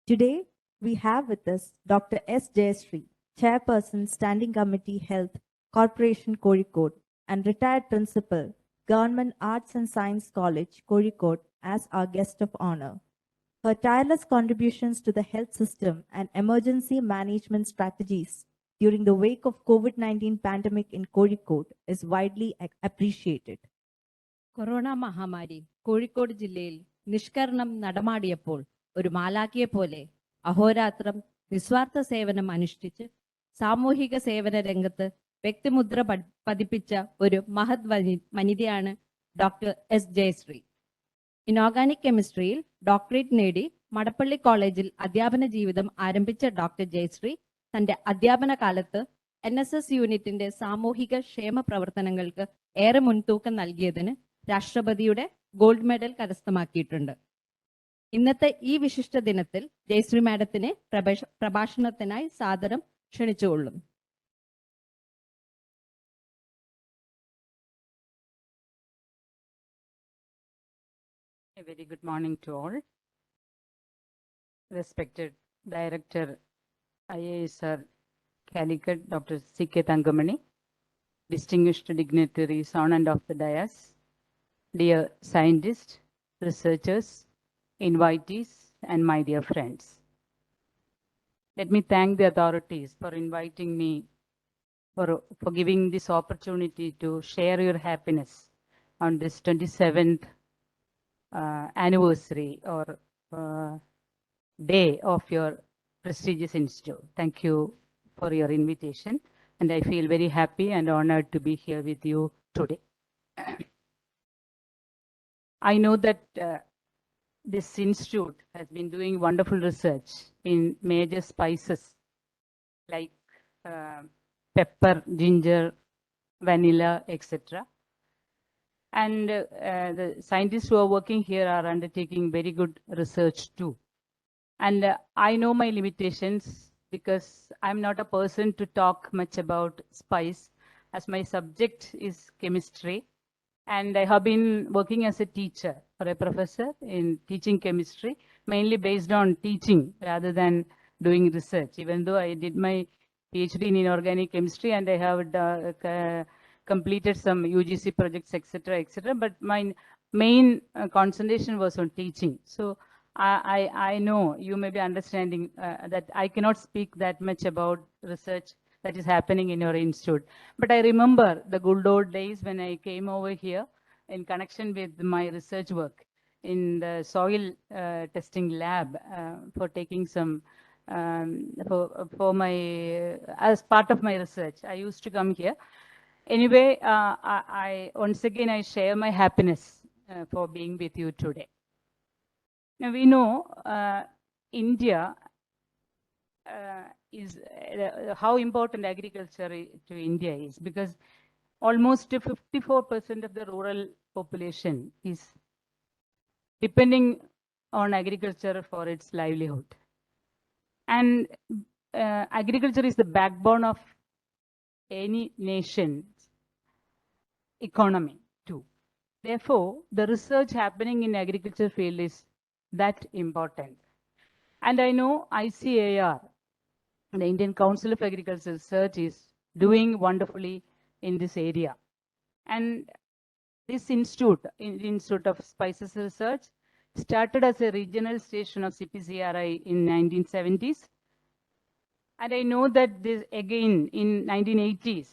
Today, we have with us Dr. S. Jayashree, Chairperson, Standing Committee Health, Corporation Kozhikode, and retired Principal, Government Arts and Science College, Kozhikode, as our guest of honor. Her tireless contributions to the health system and emergency management strategies during the wake of COVID-19 pandemic in Kozhikode is widely appreciated. Corona മഹാമാരി കോഴിക്കോട് ജില്ലയിൽ നിഷ്കരണം നടമാടിയപ്പോൾ ഒരു മാലാഖയെ പോലെ അഹോരാത്രം നിസ്വാർത്ഥ സേവനം അനുഷ്ഠിച്ച് സാമൂഹിക സേവന രംഗത്ത് വ്യക്തിമുദ്ര പതിപ്പിച്ച ഒരു മഹത് വനിതയാണ് ഡോക്ടർ എസ് ജയശ്രീ. ഇനോർഗാനിക് കെമിസ്ട്രിയിൽ ഡോക്ടറേറ്റ് നേടി മടപ്പള്ളി കോളേജിൽ അധ്യാപന ജീവിതം ആരംഭിച്ച ഡോക്ടർ ജയശ്രീ തന്റെ അധ്യാപന കാലത്ത് NSS യൂണിറ്റിന്റെ സാമൂഹിക ക്ഷേമ പ്രവർത്തനങ്ങൾക്ക് ഏറെ മുൻതൂക്കം നൽകിയതിന് രാഷ്ട്രപതിയുടെ ഗോൾഡ് മെഡൽ കരസ്ഥമാക്കിയിട്ടുണ്ട്. ഇന്നത്തെ ഈ വിശിഷ്ട ദിനത്തിൽ ജയശ്രീ മാഡത്തിനെ പ്രഭാഷണത്തിനായി സാദരം ക്ഷണിച്ചുകൊള്ളും. A very good morning to all. Respected Director IASR Calicut, Dr. C.K. Thangamani, distinguished dignitaries on and off the dais, dear scientists, researchers, invitees, and my dear friends. Let me thank the authorities for inviting me, for giving this opportunity to share your happiness on this 27th anniversary or day of your prestigious institute. Thank you for your invitation, and I feel very happy and honored to be here with you today. I know that this institute has been doing wonderful research in major spices like pepper, ginger, vanilla, etc. And the scientists who are working here are undertaking very good research too. And I know my limitations because I'm not a person to talk much about spice, as my subject is chemistry. And I have been working as a teacher or a professor in teaching chemistry, mainly based on teaching rather than doing research, even though I did my PhD in inorganic chemistry and I have completed some UGC projects, etc., etc. But my main concentration was on teaching. So I know you may be understanding that I cannot speak that much about research that is happening in your institute. But I remember the good old days when I came over here in connection with my research work in the soil testing lab for taking some for my as part of my research. I used to come here. Anyway, I once again I share my happiness for being with you today. Now we know India is how important agriculture to India is, because almost 54% of the rural population is depending on agriculture for its livelihood. And agriculture is the backbone of any nation's economy too. Therefore, the research happening in agriculture field is that important. And I know ICAR, the Indian Council of Agricultural Research, is doing wonderfully in this area. And this institute, Institute of Spices Research, started as a regional station of CPCRI in 1970s. And I know that this again in 1980s,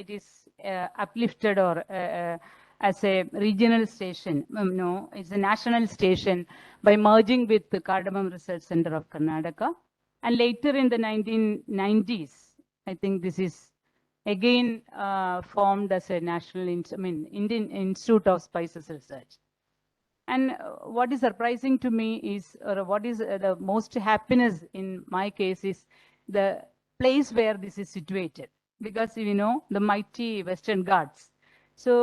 it is uplifted or as a regional station. No, it's a national station by merging with the Cardamom Research Center of Karnataka. And later in the 1990s, I think this is again formed as a national, Indian Institute of Spices Research. And what is surprising to me is, or what is the most happiness in my case is the place where this is situated, because you know the mighty Western Ghats. So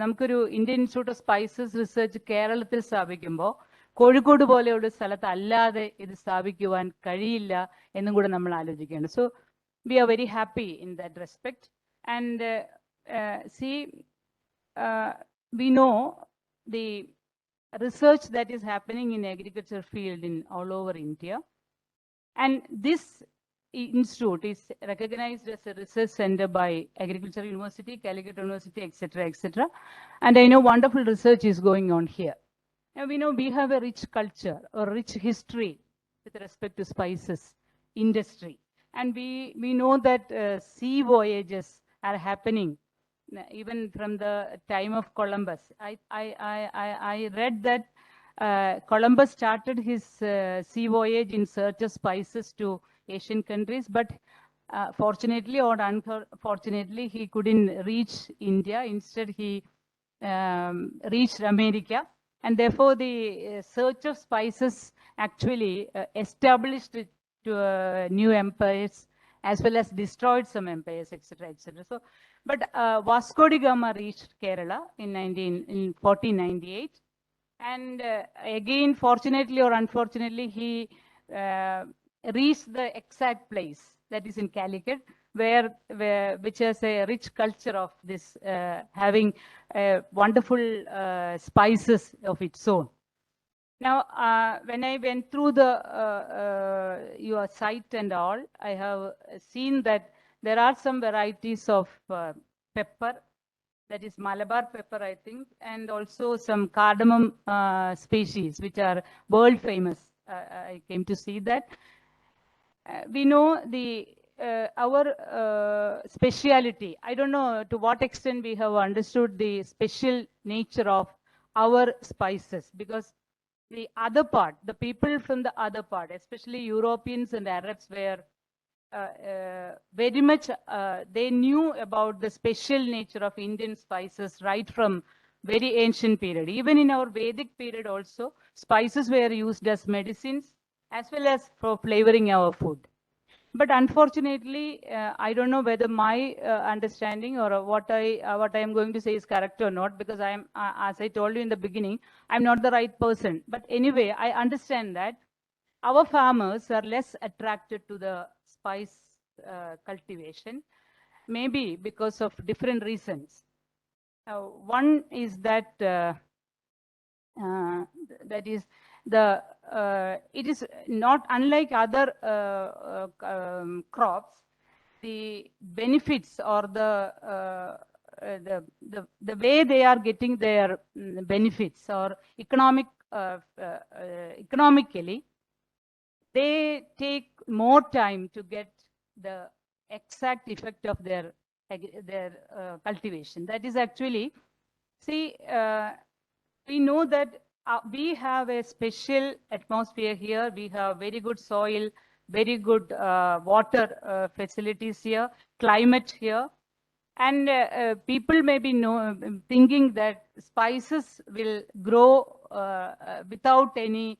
നമുക്കൊരു Indian institute of spices research കേരളത്തിൽ സ്ഥാപിക്കുമ്പോൾ കോഴിക്കോട് പോലെയുള്ള സ്ഥലത്ത് അല്ലാതെ ഇത് സ്ഥാപിക്കുവാൻ കഴിയില്ല എന്നും കൂടെ നമ്മൾ ആലോചിക്കുകയാണ്. So we are very happy in that respect. And C we know the research that is happening in agriculture field in all over India. And this institute is recognized as a research center by Agriculture University, Calicut University, etc., etc. And I know wonderful research is going on here. And we know we have a rich culture or rich history with respect to spices industry. And we know that sea voyages are happening even from the time of Columbus. I read that Columbus started his sea voyage in search of spices to Asian countries, but fortunately or unfortunately, he couldn't reach India. Instead, he reached America. And therefore, the search of spices actually established new empires as well as destroyed some empires, etc., etc. So, but Vasco da Gama reached Kerala in 1498. And again, fortunately or unfortunately, he reached the exact place that is in Calicut, which has a rich culture of this having wonderful spices of its own. Now, when I went through your site and all, I have seen that there are some varieties of pepper, that is Malabar pepper, I think, and also some cardamom species, which are world famous. I came to see that. We know our speciality. I don't know to what extent we have understood the special nature of our spices, because the other part, the people from the other part, especially Europeans and Arabs, were very much, they knew about the special nature of Indian spices right from very ancient period. Even in our Vedic period also, spices were used as medicines as well as for flavoring our food. But unfortunately, I don't know whether my understanding or what I am going to say is correct or not, because I am, as I told you in the beginning, I'm not the right person. But anyway, I understand that our farmers are less attracted to the spice cultivation, maybe because of different reasons. One is that that is it is not unlike other crops. The benefits or the way they are getting their benefits or economically, they take more time to get the exact effect of their cultivation. That is actually, see, we know that we have a special atmosphere here. We have very good soil, very good water facilities here, climate here. And people may be thinking that spices will grow without any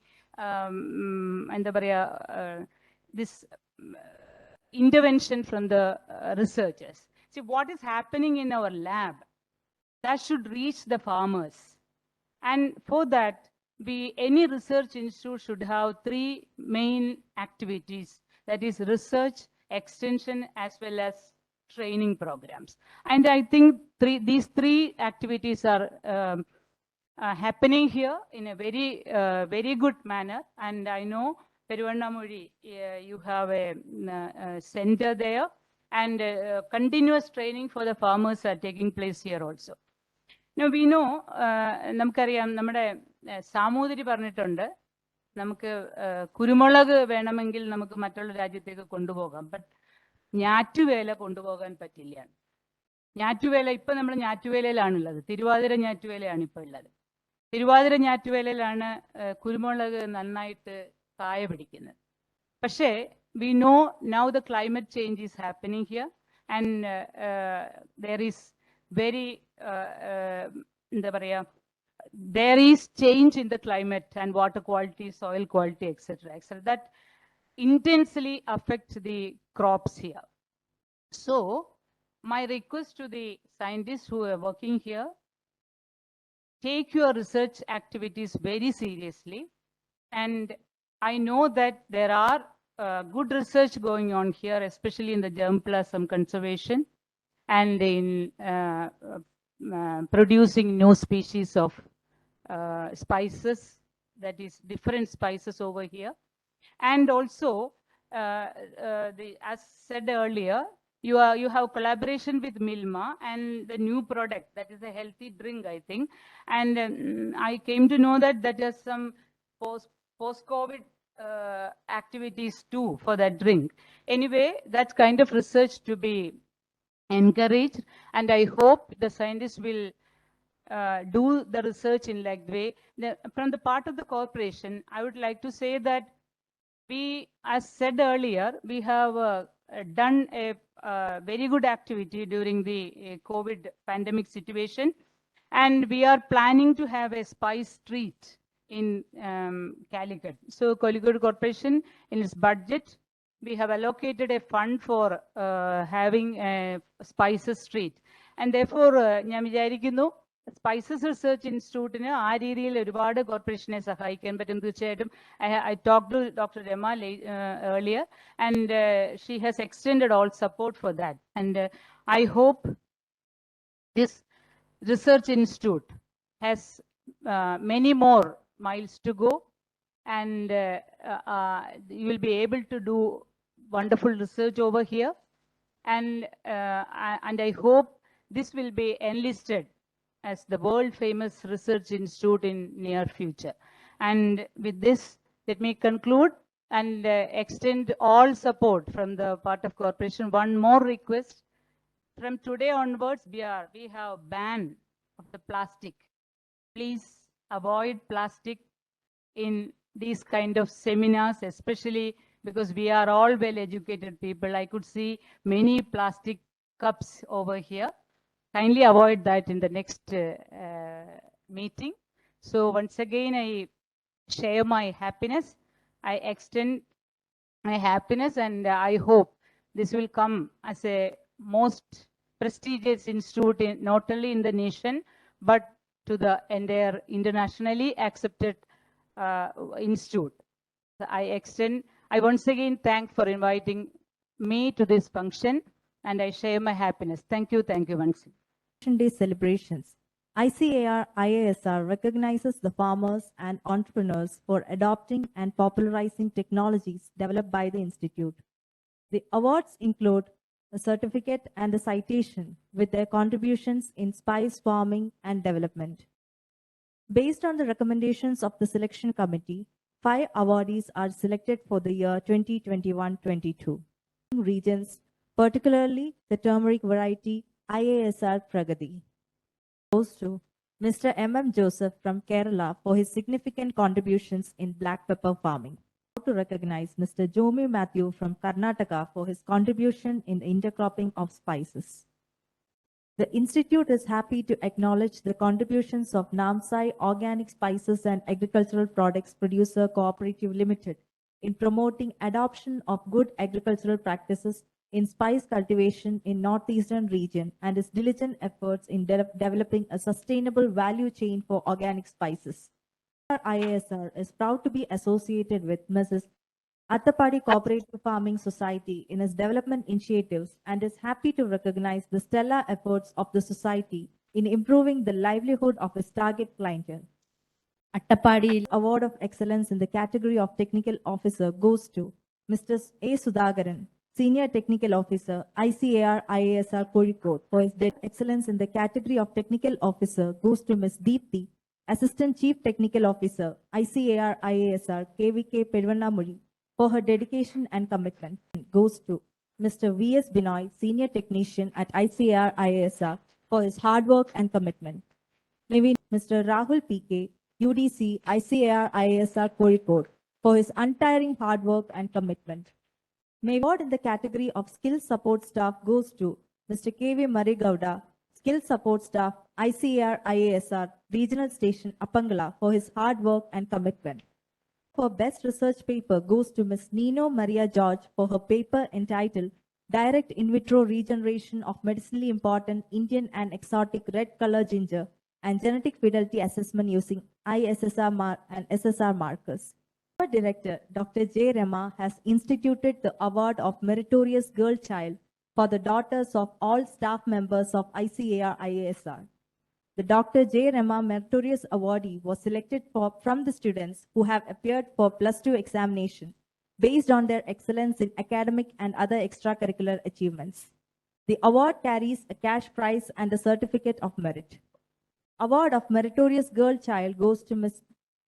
this intervention from the researchers. See, what is happening in our lab, that should reach the farmers. And for that, any research institute should have three main activities. That is research, extension, as well as training programs. And I think these three activities are happening here in a very, very good manner. And I know, Peruvannamudi, you have a center there, and continuous training for the farmers are taking place here also. Now we know, നമുക്കറിയാം, നമ്മുടെ സാമൂതിരി പറഞ്ഞിട്ടുണ്ട്, നമുക്ക് കുരുമുളക് വേണമെങ്കിൽ നമുക്ക് മറ്റുള്ള രാജ്യത്തേക്ക് കൊണ്ടുപോകാം, ബട്ട് ഞാറ്റുവേല കൊണ്ടുപോകാൻ പറ്റില്ല. ഞാറ്റുവേല ഇപ്പൊ നമ്മൾ ഞാറ്റുവേലയിലാണുള്ളത്, തിരുവാതിര ഞാറ്റുവേലയാണ് ഇപ്പോൾ ഉള്ളത്. തിരുവാതിര ഞാറ്റുവേലയിലാണ് കുരുമുളക് നന്നായിട്ട് കായ പിടിക്കുന്നത്. പക്ഷേ we know now the climate change is happening here, and there is very there is change in the climate and water quality, soil quality, etc., etc., that intensely affects the crops here. So my request to the scientists who are working here, take your research activities very seriously. And I know that there are good research going on here, especially in the germplasm conservation and in producing new species of spices, that is different spices over here. And also, as said earlier, you have collaboration with Milma and the new product, that is a healthy drink, I think. And I came to know that there's some post-COVID activities too for that drink. Anyway, that's kind of research to be encouraged, and I hope the scientists will do the research in like way. From the part of the corporation, I would like to say that we, as said earlier, we have done a very good activity during the COVID pandemic situation, and we are planning to have a spice treat in Calicut. So Calicut Corporation, in its budget, we have allocated a fund for having a spices street. And therefore, ഞാൻ വിചാരിക്കുന്നു spices research ഇൻസ്റ്റിറ്റ്യൂട്ടിന് ആ രീതിയിൽ ഒരുപാട് കോർപ്പറേഷനെ സഹായിക്കാൻ പറ്റും. തീർച്ചയായിട്ടും I talked to Dr. Rema earlier, and she has extended all support for that. And I hope this research institute has many more miles to go, and you will be able to do wonderful research over here. And I hope this will be enlisted as the world famous research institute in near future. And with this, let me conclude and extend all support from the part of corporation. One more request: from today onwards, we have ban of the plastic. Please avoid plastic in these kind of seminars, especially because we are all well-educated people. I could see many plastic cups over here. Kindly avoid that in the next meeting. So once again, I share my happiness. I extend my happiness, and I hope this will come as a most prestigious institute, not only in the nation, but to the entire internationally accepted institute. I once again thank for inviting me to this function, and I share my happiness. Thank you once again. Day celebrations. ICAR-IASR recognizes the farmers and entrepreneurs for adopting and popularizing technologies developed by the institute. The awards include a certificate and a citation with their contributions in spice farming and development. Based on the recommendations of the selection committee, 5 awardees are selected for the year 2021-22. Regions, particularly the turmeric variety IASR Pragati, goes to Mr. M.M. Joseph from Kerala for his significant contributions in black pepper farming. To recognize Mr. Jomi Matthew from Karnataka for his contribution in the intercropping of spices. The institute is happy to acknowledge the contributions of Namsai Organic Spices and Agricultural Products Producer Cooperative Limited in promoting adoption of good agricultural practices in spice cultivation in northeastern region, and its diligent efforts in developing a sustainable value chain for organic spices. IASR is proud to be associated with Mrs. Attapadi Cooperative Farming Society in its development initiatives, and is happy to recognize the stellar efforts of the society in improving the livelihood of its target clientele. Attapadi Award of Excellence in the category of Technical Officer goes to Mr. A. Sudhakaran, Senior Technical Officer, ICAR-IASR Kozhikode. For his excellence in the category of Technical Officer goes to Ms. Deepthi, Assistant Chief Technical Officer, ICAR-IASR KVK Pedvanamuri. For her dedication and commitment goes to Mr. V.S. Binoy, Senior Technician at ICAR-IASR, for his hard work and commitment. Maybe Mr. Rahul P.K., UDC, ICAR-IASR Kozhikode, for his untiring hard work and commitment. May award in the category of Skill Support Staff goes to Mr. K.V. Marigowda, Skill Support Staff, ICAR-IASR Regional Station, Appangala, for his hard work and commitment. For Best Research Paper goes to Ms. Nino Maria George for her paper entitled Direct In Vitro Regeneration of Medicinally Important Indian and Exotic Red Color Ginger and Genetic Fidelity Assessment using ISSR and SSR markers. Our director, Dr. J. Rema, has instituted the Award of Meritorious Girl Child for the daughters of all staff members of ICAR-IASR. The Dr. J. Rama Meritorious Awardee was selected from the students who have appeared for +2 examination based on their excellence in academic and other extracurricular achievements. The award carries a cash prize and a certificate of merit. Award of Meritorious Girl Child goes to Ms.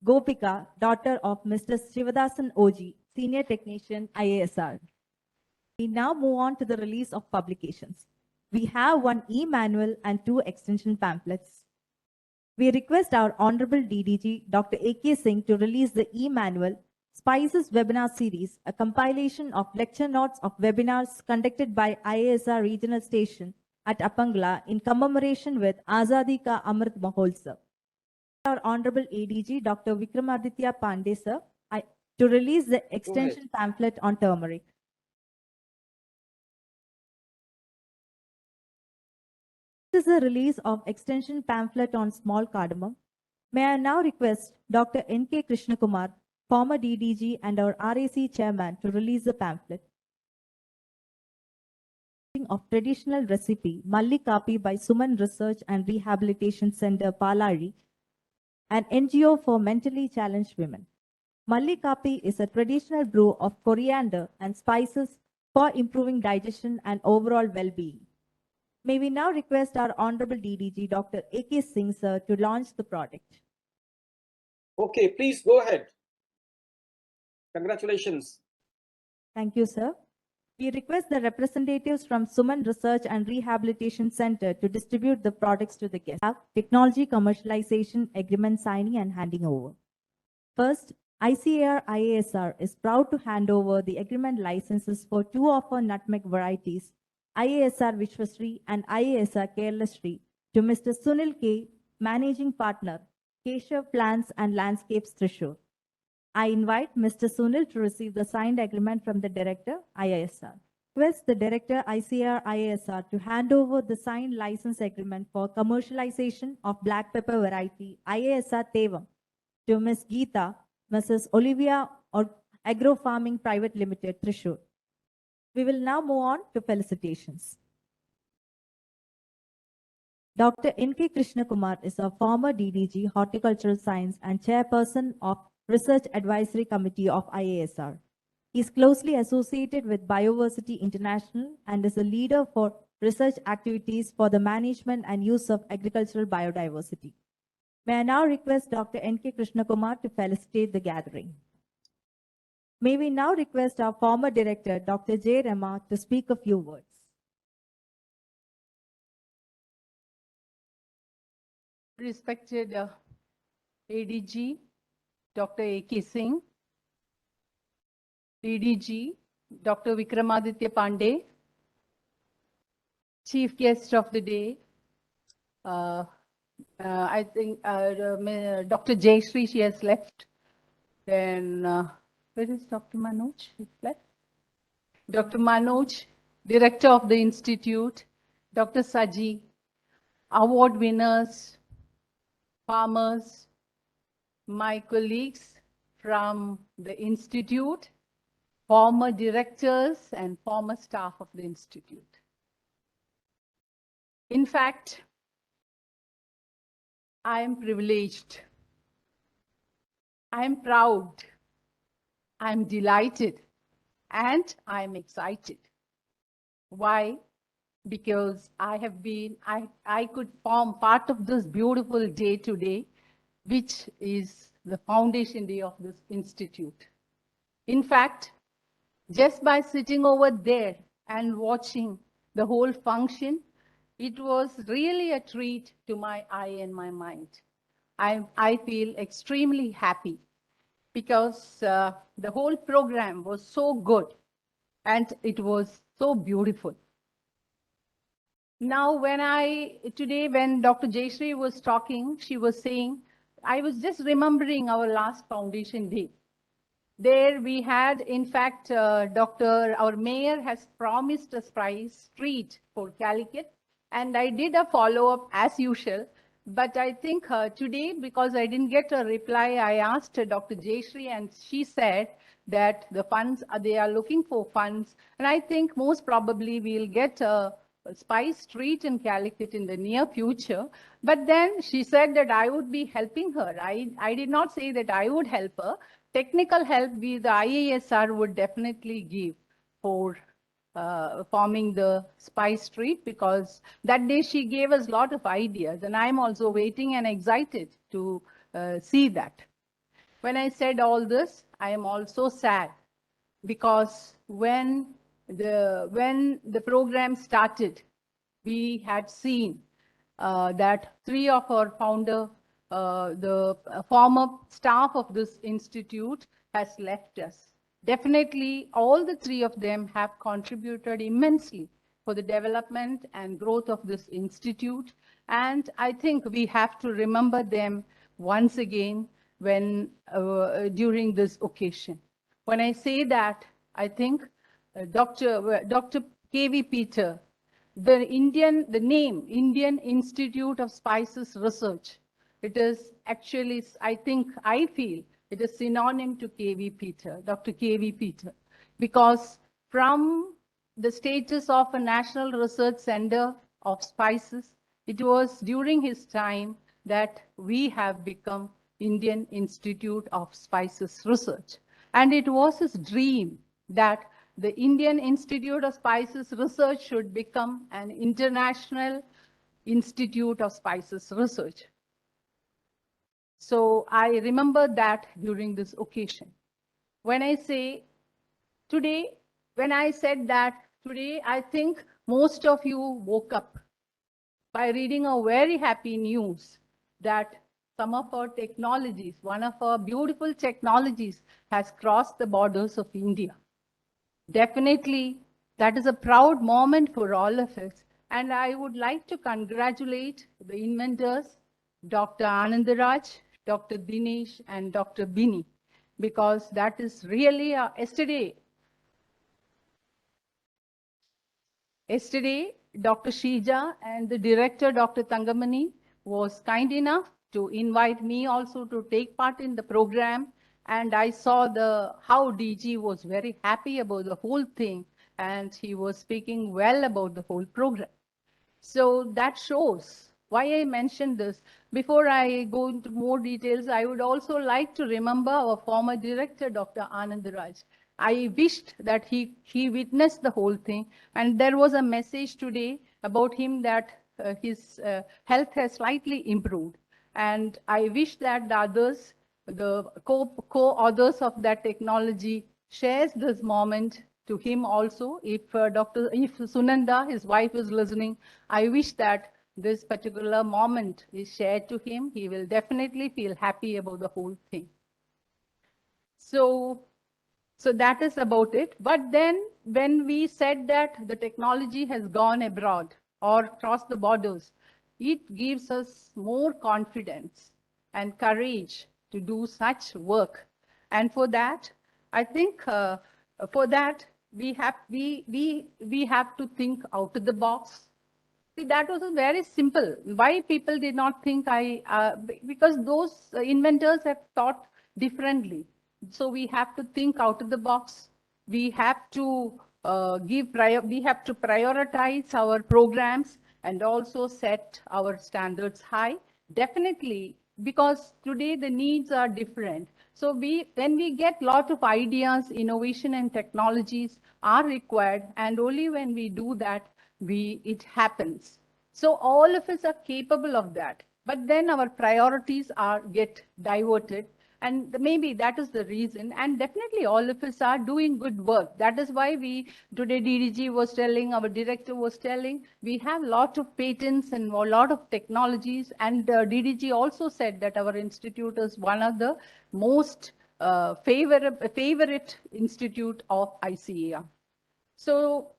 Gopika, daughter of Mr. Shivadasan Oji, Senior Technician, IASR. We now move on to the release of publications. We have one e-manual and 2 extension pamphlets. We request our Honorable DDG, Dr. A.K. Singh, to release the e-manual Spices Webinar Series, a compilation of lecture notes of webinars conducted by IASR Regional Station at Apangla in commemoration with Azadi Ka Amrit Mahotsav. Our Honorable ADG, Dr. Vikramaditya Pandey, sir, to release the extension pamphlet on turmeric. This is the release of extension pamphlet on small cardamom. May I now request Dr. N.K. Krishnakumar, former DDG and our RAC chairman, to release the pamphlet of traditional recipe Malli Kapi by Suman Research and Rehabilitation Center, Palari, an NGO for mentally challenged women. Malli Kapi is a traditional brew of coriander and spices for improving digestion and overall well-being. May we now request our Honorable DDG, Dr. A.K. Singh, sir, to launch the product. Okay, please go ahead. Congratulations. Thank you, sir. We request the representatives from Suman Research and Rehabilitation Center to distribute the products to the guests. Technology commercialization agreement signing and handing over. First, ICAR-IASR is proud to hand over the agreement licenses for 2 of our nutmeg varieties, IASR Vishwasri and IASR Keralashri, to Mr. Sunil K., Managing Partner, Keshav Plants and Landscapes, Thrissur. I invite Mr. Sunil to receive the signed agreement from the Director, IASR. Request the Director, ICAR-IASR, to hand over the signed license agreement for commercialization of black pepper variety IASR Tevam to Ms. Geeta, Mrs. Olivia Agro Farming Private Limited, Thrissur. We will now move on to felicitations. Dr. N.K. Krishnakumar is a former DDG Horticultural Science and Chairperson of Research Advisory Committee of IASR. He is closely associated with Bioversity International and is a leader for research activities for the management and use of agricultural biodiversity. May I now request Dr. N.K. Krishnakumar to felicitate the gathering. May we now request our former director, Dr. J. Rama, to speak a few words. Respected ADG, Dr. A.K. Singh, DDG, Dr. Vikramaditya Pandey, Chief Guest of the Day, I think Dr. Jayashree, she has left. Then, where is Dr. Manoj? He's left. Dr. Manoj, Director of the Institute, Dr. Saji, award winners, farmers, my colleagues from the Institute, former directors and former staff of the Institute. In fact, I am privileged. I am proud. I am delighted and I am excited. Why? Because I could form part of this beautiful day today, which is the foundation day of this institute. In fact, just by sitting over there and watching the whole function, it was really a treat to my eye and my mind. I feel extremely happy because the whole program was so good and it was so beautiful. Now, today when Dr. Jayashree was talking, she was saying, I was just remembering our last foundation day. There we had, in fact, our mayor has promised a prize treat for Calicut, and I did a follow-up as usual. But I think today, because I didn't get a reply, I asked Dr. Jayashree, and she said that the funds, they are looking for funds. And I think most probably we'll get spice street in Calicut in the near future. But then she said that I would be helping her. I did not say that I would help her. Technical help we, the IASR, would definitely give for forming the spice street, because that day she gave us a lot of ideas, and I'm also waiting and excited to see that. When I said all this, I am also sad, because when the program started, we had seen that three of our the former staff of this institute has left us. Definitely, all the three of them have contributed immensely for the development and growth of this institute. And I think we have to remember them once again when during this occasion. When I say that, I think Dr. K.V. Peter, the name Indian Institute of Spices Research, it is actually, I feel it is synonym to K.V. Peter, Dr. K.V. Peter, because from the status of a National Research Center of Spices, it was during his time that we have become Indian Institute of Spices Research. And it was his dream that the Indian Institute of Spices Research should become an international institute of spices research. So I remember that during this occasion. When I say today, when I said that today, I think most of you woke up by reading a very happy news that some of our technologies, one of our beautiful technologies has crossed the borders of India. Definitely, that is a proud moment for all of us. And I would like to congratulate the inventors, Dr. Anandaraj, Dr. Dinesh, and Dr. Bini, because that is really yesterday, Dr. Shija and the director, Dr. Tangamani, was kind enough to invite me also to take part in the program. And I saw how DG was very happy about the whole thing, and he was speaking well about the whole program. So that shows why I mentioned this. Before I go into more details, I would also like to remember our former director, Dr. Anandaraj. I wished that he witnessed the whole thing, and there was a message today about him that his health has slightly improved. And I wish that the others, the co-authors of that technology, shares this moment to him also. If Sunanda, his wife, is listening, I wish that this particular moment is shared to him. He will definitely feel happy about the whole thing. So that is about it. But then when we said that the technology has gone abroad or crossed the borders, it gives us more confidence and courage to do such work. And for that, I think for that, we have to think out of the box. See, that was very simple. Why people did not think because those inventors have thought differently. So we have to think out of the box. We have to prioritize our programs and also set our standards high. Definitely, because today the needs are different. So when we get lot of ideas, innovation and technologies are required, and only when we do that, it happens. So all of us are capable of that. But then our priorities get diverted. And maybe that is the reason. And definitely all of us are doing good work. That is why today DDG was telling, our director was telling, we have a lot of patents and a lot of technologies. And DDG also said that our institute is one of the most favorite institute of ICAR. So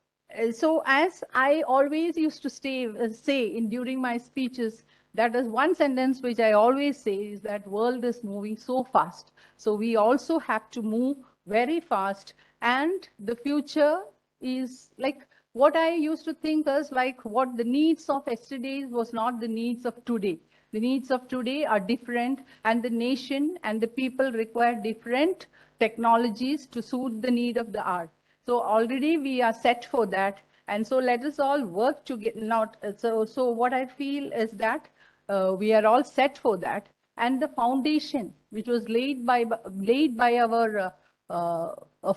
as I always used to say during my speeches, that is one sentence which I always say is that world is moving so fast. So we also have to move very fast. And the future is like what I used to think is like what the needs of yesterday was not the needs of today. The needs of today are different, and the nation and the people require different technologies to suit the need of the hour. So already we are set for that. And so let us all work to get not so what I feel is that we are all set for that. And the foundation which was laid by our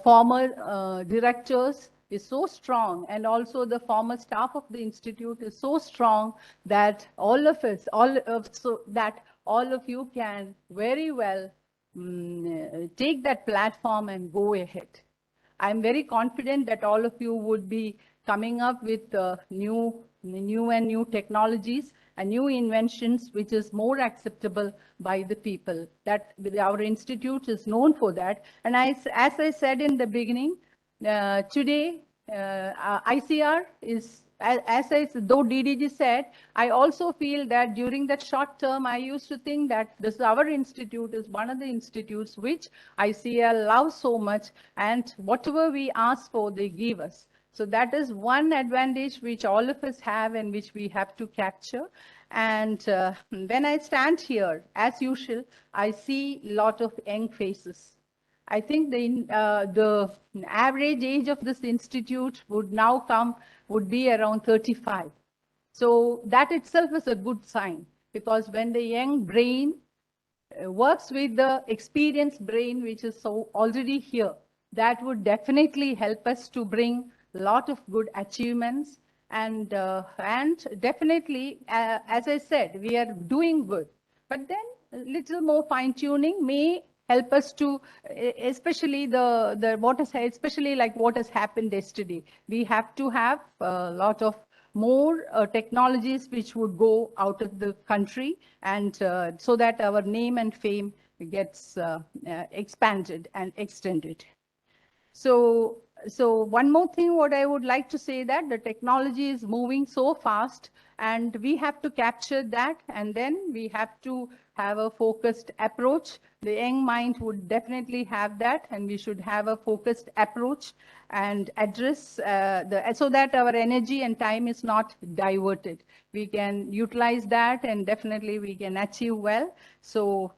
former directors is so strong, and also the former staff of the institute is so strong that all of you can very well take that platform and go ahead. I'm very confident that all of you would be coming up with new technologies and new inventions, which is more acceptable by the people. That our institute is known for that. And as I said in the beginning, today ICR is, though DDG said, I also feel that during that short term, I used to think that our institute is one of the institutes which ICR loves so much, and whatever we ask for, they give us. So that is one advantage which all of us have and which we have to capture. And when I stand here, as usual, I see a lot of young faces. I think the average age of this institute would be around 35. So that itself is a good sign, because when the young brain works with the experienced brain, which is so already here, that would definitely help us to bring a lot of good achievements. And definitely, as I said, we are doing good. But then a little more fine tuning may help us to, especially especially like what has happened yesterday. We have to have a lot of more technologies which would go out of the country, and so that our name and fame gets expanded and extended. So one more thing, what I would like to say, that the technology is moving so fast, and we have to capture that, and then we have to have a focused approach. The young mind would definitely have that, and we should have a focused approach and address so that our energy and time is not diverted. We can utilize that, and definitely we can achieve well. So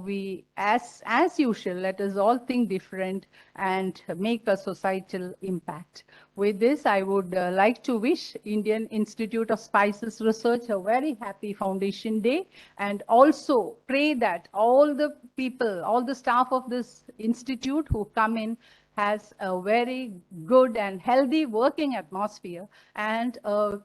we, as usual, let us all think different and make a societal impact. With this, I would like to wish Indian Institute of Spices Research a very happy Foundation Day, and also pray that all the people, all the staff of this institute who come in has a very good and healthy working atmosphere, and a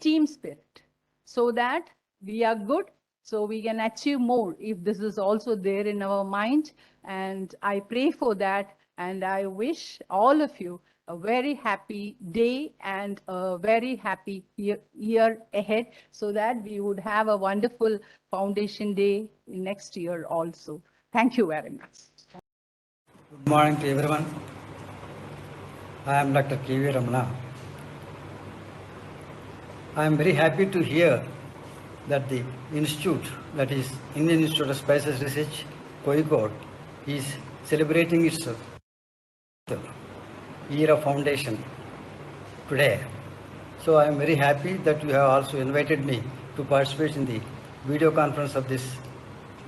team spirit, so that we are good, so we can achieve more if this is also there in our mind. And I pray for that, and I wish all of you a very happy day and a very happy year ahead, so that we would have a wonderful Foundation Day next year also. Thank you very much. Good morning to everyone. I am Dr. K.V. Ramana. I am very happy to hear that the institute, that is Indian Institute of Spices Research, Kozhikode, is celebrating its year of foundation today. So I am very happy that you have also invited me to participate in the video conference of this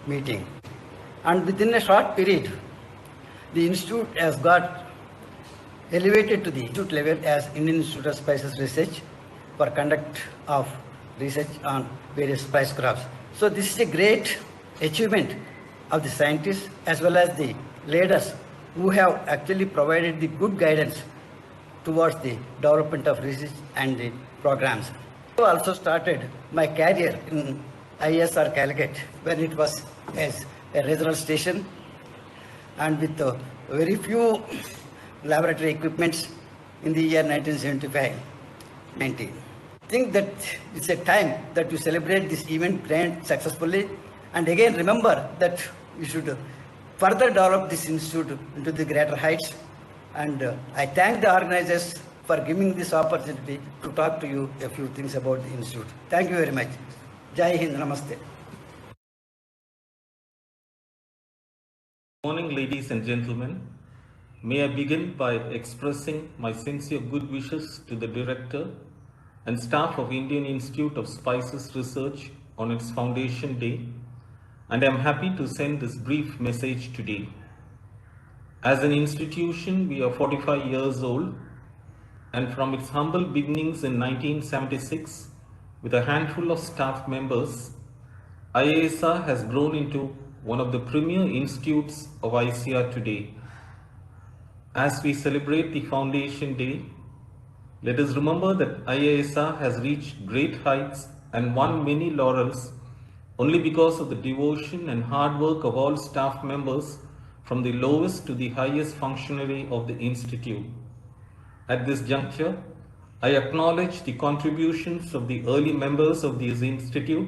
meeting. And within a short period, the institute has got elevated to the institute level as Indian Institute of Spices Research for conduct of research on various spice crops. So this is a great achievement of the scientists as well as the leaders who have actually provided the good guidance towards the development of research and the programs. I also started my career in ISR Calicut when it was as a regional station, and with very few laboratory equipments in the year 1975-19. I think that it's a time that you celebrate this event grand successfully, and again remember that you should further develop this institute into the greater heights. And I thank the organizers for giving this opportunity to talk to you a few things about the institute. Thank you very much. Jai Hind, Namaste. Good morning, ladies and gentlemen. May I begin by expressing my sincere good wishes to the Director and staff of Indian Institute of Spices Research on its Foundation Day, and I am happy to send this brief message today. As an institution, we are 45 years old and from its humble beginnings in 1976 with a handful of staff members, IISR has grown into one of the premier institutes of ICR today. As we celebrate the Foundation Day, let us remember that IISR has reached great heights and won many laurels only because of the devotion and hard work of all staff members from the lowest to the highest functionary of the Institute. At this juncture, I acknowledge the contributions of the early members of this Institute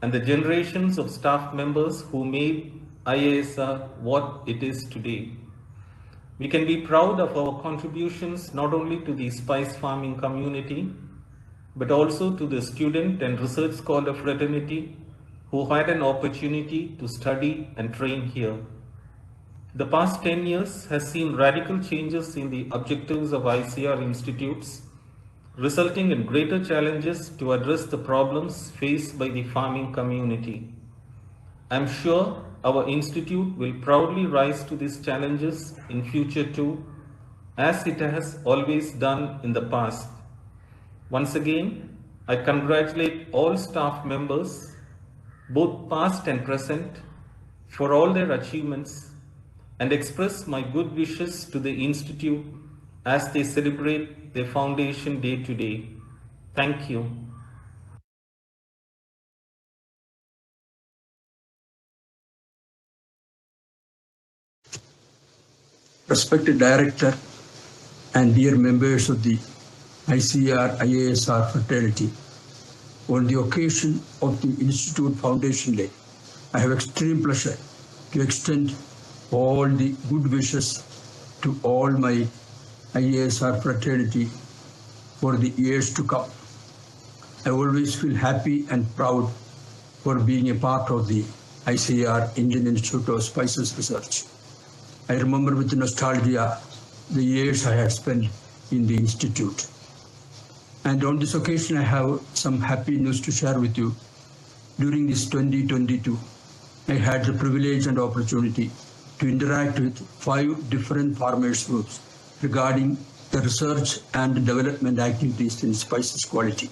and the generations of staff members who made IISR what it is today. We can be proud of our contributions not only to the spice farming community, but also to the student and research scholar fraternity who had an opportunity to study and train here. The past 10 years has seen radical changes in the objectives of ICR institutes, resulting in greater challenges to address the problems faced by the farming community. I am sure our institute will proudly rise to these challenges in future too, as it has always done in the past. Once again, I congratulate all staff members, both past and present, for all their achievements and express my good wishes to the Institute as they celebrate their Foundation Day today. Thank you. Respected Director and dear members of the ICAR-IASR fraternity, on the occasion of the Institute Foundation Day, I have extreme pleasure to extend all the good wishes to all my IASR fraternity for the years to come. I always feel happy and proud for being a part of the ICAR-Indian Institute of Spices Research. I remember with nostalgia the years I had spent in the Institute. And on this occasion, I have some happy news to share with you. During this 2022, I had the privilege and opportunity to interact with 5 different farmers groups regarding the research and development activities in spices quality.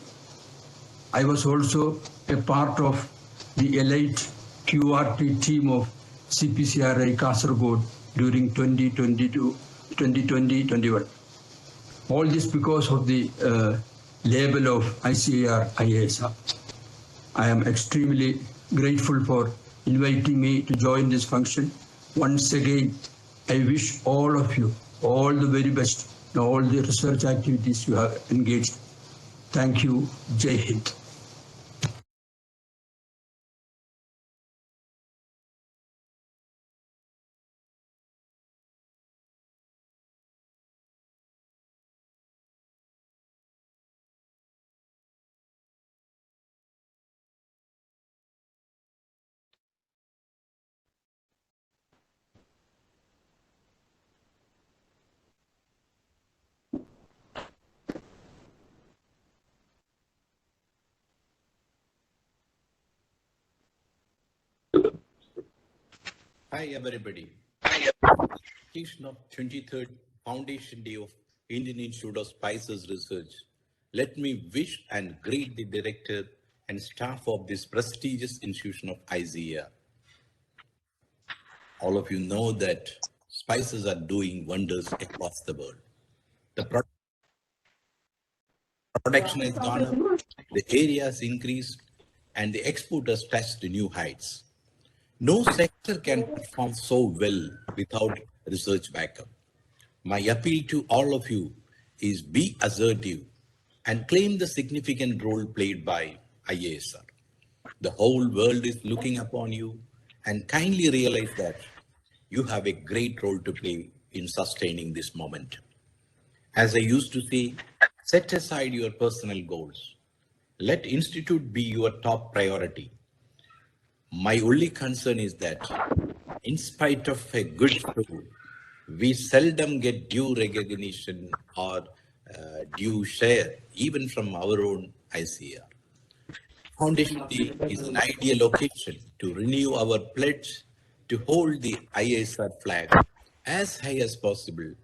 I was also a part of the elite QRT team of CPCRI Kasaragod during 2020-21. All this because of the label of ICAR-IASR. I am extremely grateful for inviting me to join this function. Once again, I wish all of you all the very best in all the research activities you have engaged. Thank you. Jai Hind. Hi everybody. Occasion of 23rd Foundation Day of Indian Institute of Spices Research, let me wish and greet the director and staff of this prestigious institution of ICAR. All of you know that spices are doing wonders across the world. The production has gone up, the area has increased, and the export has touched new heights. No sector can perform so well without research backup. My appeal to all of you is be assertive and claim the significant role played by IASR. The whole world is looking upon you, and kindly realize that you have a great role to play in sustaining this momentum. As I used to say, set aside your personal goals. Let Institute be your top priority. My only concern is that in spite of a good show, we seldom get due recognition or due share, even from our own ICR. Foundation Day is an ideal occasion to renew our pledge to hold the ISR flag as high as possible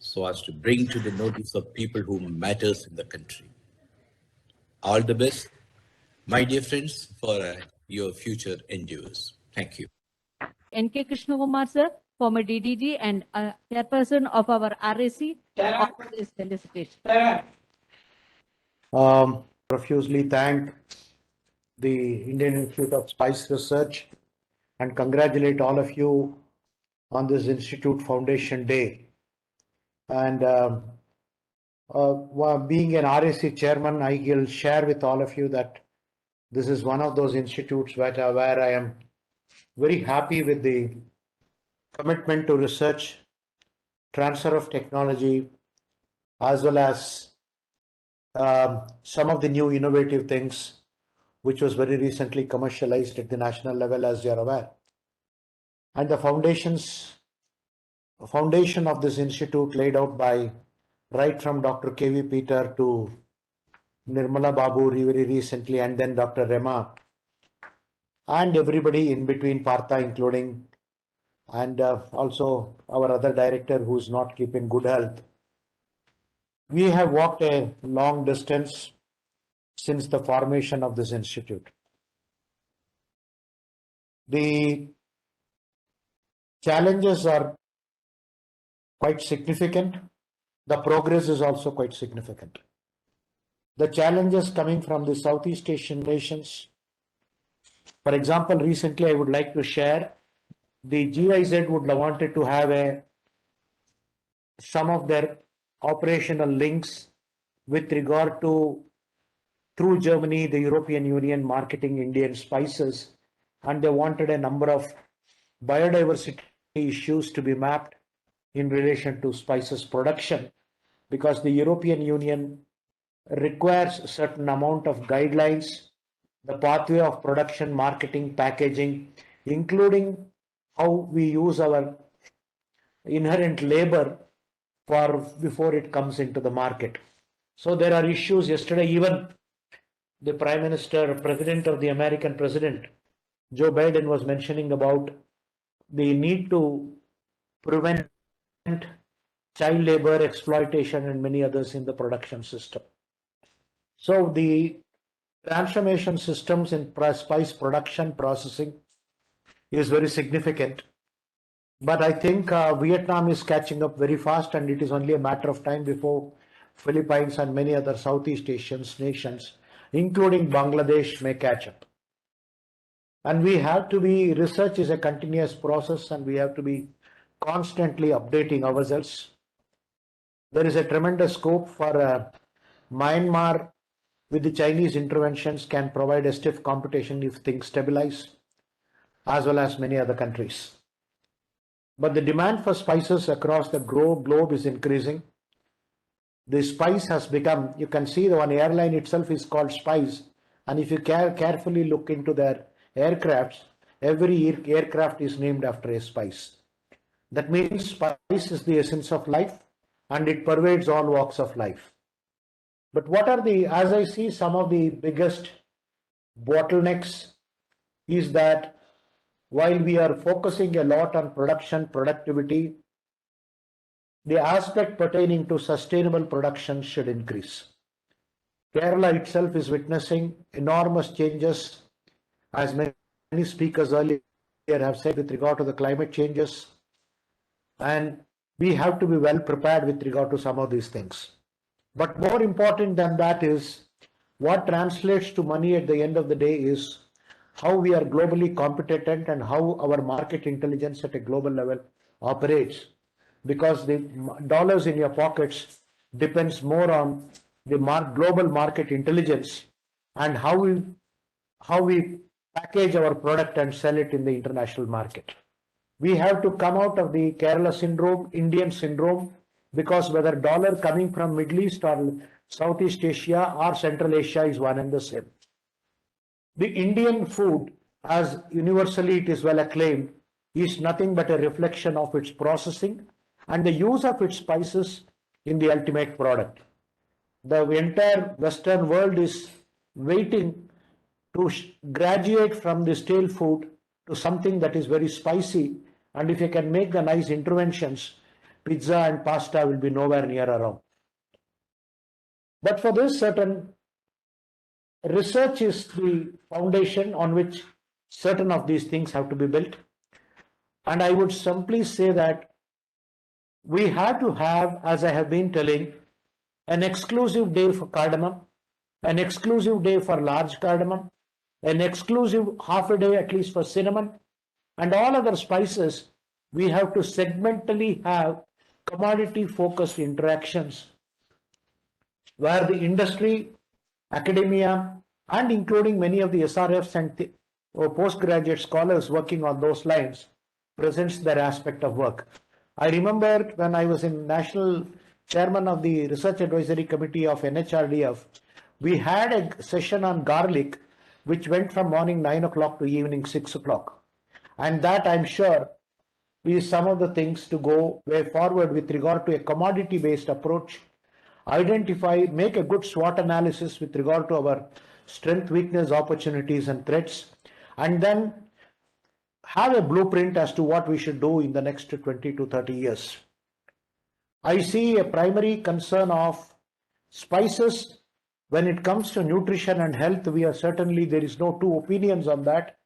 so as to bring to the notice of people who matters in the country. All the best, my dear friends, for your future endeavors. Thank you. N.K. Krishnakumar sir, former DDG and chairperson of our RAC, offers his felicitation. Profusely thank the Indian Institute of Spice Research and congratulate all of you on this Institute Foundation Day. And being an RAC chairman, I will share with all of you that this is one of those institutes where I am very happy with the commitment to research, transfer of technology, as well as some of the new innovative things which was very recently commercialized at the national level, as you are aware. And the foundation of this institute laid out by right from Dr. K.V. Peter to Nirmala Babu very recently, and then Dr. Rema, and everybody in between, Partha including, and also our other director who's not keeping good health. We have walked a long distance since the formation of this institute. The challenges are quite significant. The progress is also quite significant. The challenges coming from the Southeast Asian nations. For example, recently I would like to share the GIZ would have wanted to have some of their operational links with regard to, through Germany, the European Union marketing Indian spices, and they wanted a number of biodiversity issues to be mapped in relation to spices production, because the European Union requires a certain amount of guidelines, the pathway of production, marketing, packaging, including how we use our inherent labor before it comes into the market. So there are issues. Yesterday, even the Prime Minister, President of the American President, Joe Biden, was mentioning about the need to prevent child labor, exploitation, and many others in the production system. So the transformation systems in spice production processing is very significant. But I think Vietnam is catching up very fast, and it is only a matter of time before Philippines and many other Southeast Asian nations, including Bangladesh, may catch up. And we have to be, research is a continuous process, and we have to be constantly updating ourselves. There is a tremendous scope for Myanmar with the Chinese interventions can provide a stiff competition if things stabilize, as well as many other countries. But the demand for spices across the globe is increasing. The spice has become, you can see the one airline itself is called Spice, and if you carefully look into their aircrafts, every aircraft is named after a spice. That means spice is the essence of life, and it pervades all walks of life. But what are as I see, some of the biggest bottlenecks is that while we are focusing a lot on production, productivity, the aspect pertaining to sustainable production should increase. Kerala itself is witnessing enormous changes, as many speakers earlier have said, with regard to the climate changes. And we have to be well prepared with regard to some of these things. But more important than that is what translates to money at the end of the day is how we are globally competent and how our market intelligence at a global level operates. Because the dollars in your pockets depends more on the global market intelligence and how we package our product and sell it in the international market. We have to come out of the Kerala syndrome, Indian syndrome, because whether dollar coming from Middle East or Southeast Asia or Central Asia is one and the same. The Indian food, as universally it is well acclaimed, is nothing but a reflection of its processing and the use of its spices in the ultimate product. The entire Western world is waiting to graduate from the stale food to something that is very spicy, and if you can make the nice interventions, pizza and pasta will be nowhere near around. But for this, certain research is the foundation on which certain of these things have to be built. And I would simply say that we have to have, as I have been telling, an exclusive day for cardamom, an exclusive day for large cardamom, an exclusive half a day at least for cinnamon, and all other spices. We have to segmentally have commodity focused interactions where the industry, academia, and including many of the SRFs and postgraduate scholars working on those lines presents their aspect of work. I remember when I was in national chairman of the research advisory committee of NHRDF, we had a session on garlic which went from morning 9 o'clock to evening 6 o'clock. And that, I'm sure, is some of the things to go way forward with regard to a commodity based approach. Identify, make a good SWOT analysis with regard to our strength, weakness, opportunities and threats, and then have a blueprint as to what we should do in the next 20 to 30 years. I see a primary concern of spices. When it comes to nutrition and health, there is no two opinions on that.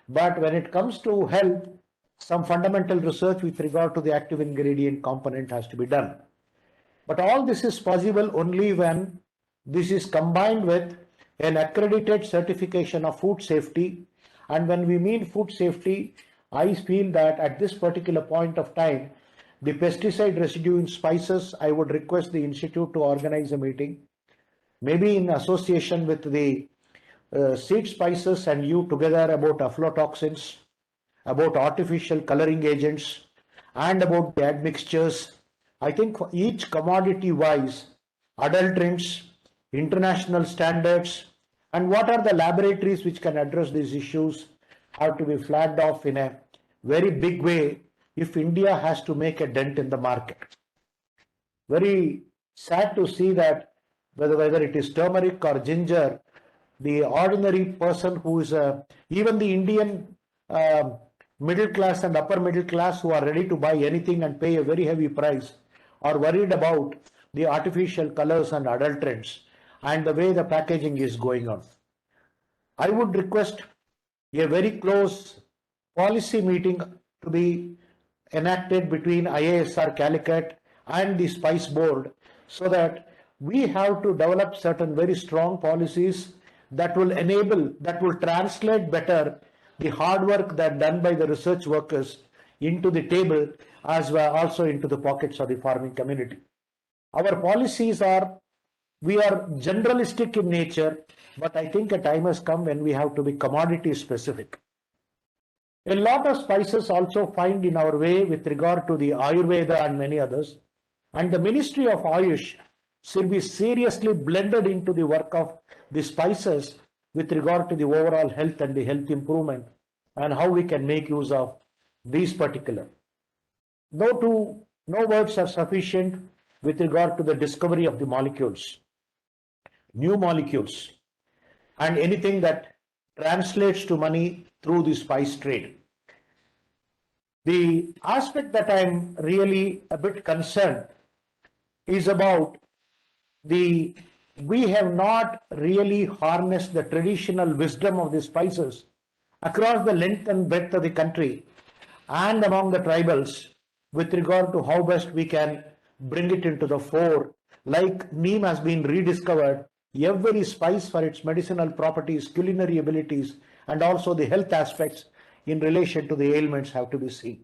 But when it comes to health, some fundamental research with regard to the active ingredient component has to be done. But all this is possible only when this is combined with an accredited certification of food safety. And when we mean food safety, I feel that at this particular point of time, the pesticide residue in spices, I would request the institute to organize a meeting, maybe in association with the seed spices and you together, about aflatoxins, about artificial coloring agents, and about the admixtures. I think for each commodity wise, adulterants, international standards, and what are the laboratories which can address these issues have to be flagged off in a very big way if India has to make a dent in the market. Very sad to see that whether it is turmeric or ginger, the ordinary person who is even the Indian middle class and upper middle class who are ready to buy anything and pay a very heavy price are worried about the artificial colors and adulterants and the way the packaging is going on. I would request a very close policy meeting to be enacted between IASR Calicut and the Spice Board so that we have to develop certain very strong policies that will enable, that will translate better the hard work that done by the research workers into the table as well also into the pockets of the farming community. Our policies we are generalistic in nature, but I think a time has come when we have to be commodity specific. A lot of spices also find in our way with regard to the Ayurveda and many others, and the Ministry of Ayush should be seriously blended into the work of the spices with regard to the overall health and the health improvement and how we can make use of these particular. No words are sufficient with regard to the discovery of the molecules, new molecules, and anything that translates to money through the spice trade. The aspect that I'm really a bit concerned is about we have not really harnessed the traditional wisdom of the spices across the length and breadth of the country and among the tribals with regard to how best we can bring it into the fore. Like neem has been rediscovered, every spice for its medicinal properties, culinary abilities, and also the health aspects in relation to the ailments have to be seen.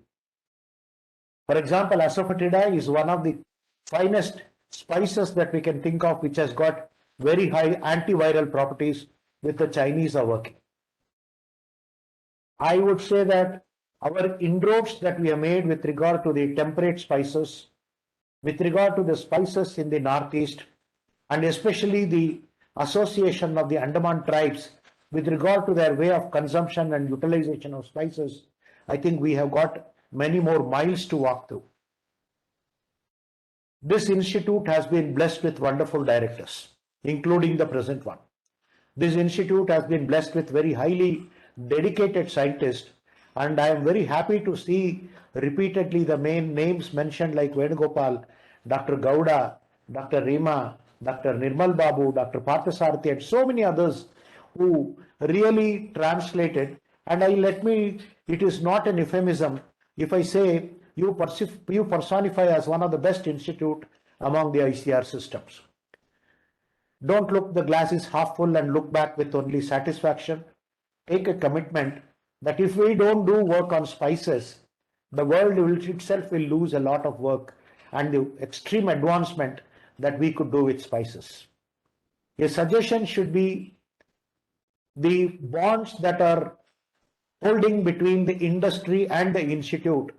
For example, asafoetida is one of the finest spices that we can think of, which has got very high antiviral properties which the Chinese are working. I would say that our inroads that we have made with regard to the temperate spices, with regard to the spices in the Northeast, and especially the association of the Andaman tribes with regard to their way of consumption and utilization of spices, I think we have got many more miles to walk through. This institute has been blessed with wonderful directors, including the present one. This institute has been blessed with very highly dedicated scientists, And I am very happy to see repeatedly the main names mentioned like Venugopal, Dr. Gowda, Dr. Rima, Dr. Nirmal Babu, Dr. Parthasarathi, and so many others who really translated. And it is not an euphemism if I say you personify as one of the best institute among the ICR systems. Don't look the glass is half full and look back with only satisfaction. Take a commitment that if we don't do work on spices, the world itself will lose a lot of work and the extreme advancement that we could do with spices. A suggestion should be the bonds that are holding between the industry and the institute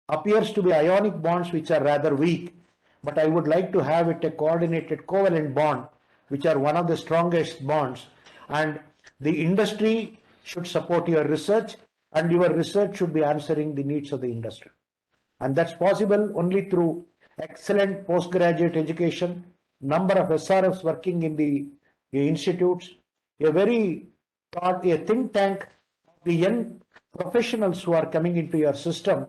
appears to be ionic bonds which are rather weak, but I would like to have it a coordinated covalent bond which are one of the strongest bonds, and the industry should support your research and your research should be answering the needs of the industry. And that's possible only through excellent postgraduate education, number of SRFs working in the institutes, a think tank of the young professionals who are coming into your system,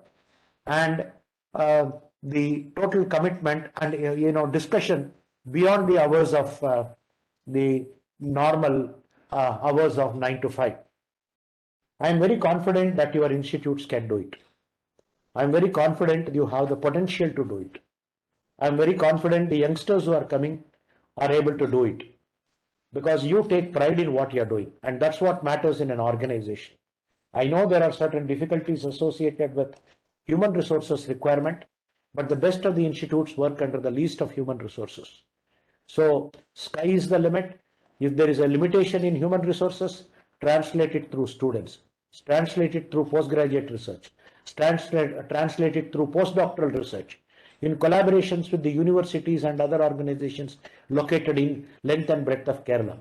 and the total commitment and discussion beyond the hours of the normal hours of 9 to 5. I am very confident that your institutes can do it. I am very confident you have the potential to do it. I am very confident the youngsters who are coming are able to do it because you take pride in what you are doing, and that's what matters in an organization. I know there are certain difficulties associated with human resources requirement, but the best of the institutes work under the least of human resources. So sky is the limit. If there is a limitation in human resources, translate it through students, translate it through postgraduate research, translate it through postdoctoral research, in collaborations with the universities and other organizations located in length and breadth of Kerala.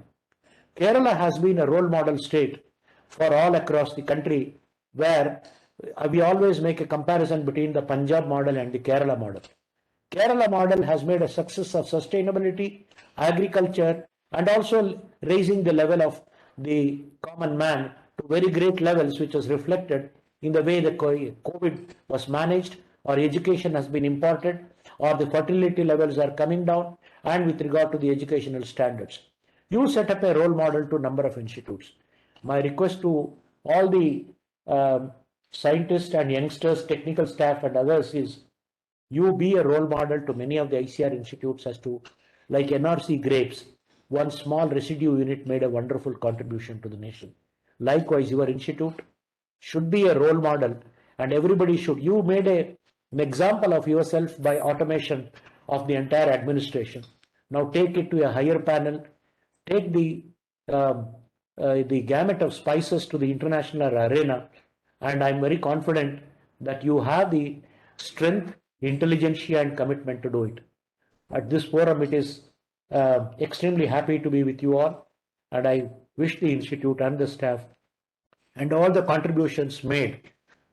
Kerala has been a role model state for all across the country, where we always make a comparison between the Punjab model and the Kerala model. Kerala model has made a success of sustainability, agriculture, and also raising the level of the common man to very great levels, which is reflected in the way the COVID was managed, or education has been imported, or the fertility levels are coming down, and with regard to the educational standards. You set up a role model to a number of institutes. My request to all the scientists and youngsters, technical staff and others is you be a role model to many of the ICR institutes as to, like NRC grapes, one small residue unit made a wonderful contribution to the nation. Likewise, your institute should be a role model, and everybody should. You made an example of yourself by automation of the entire administration. Now take it to a higher panel, take the gamut of spices to the international arena, and I'm very confident that you have the strength, intelligentsia, and commitment to do it. At this forum, it is extremely happy to be with you all, and I wish the institute and the staff and all the contributions made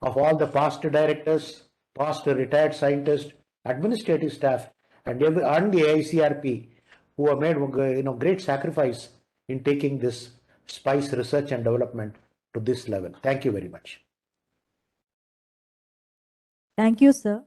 of all the past directors, past retired scientists, administrative staff, and the ICRP who have made great sacrifice in taking this spice research and development to this level. Thank you very much. Thank you, sir.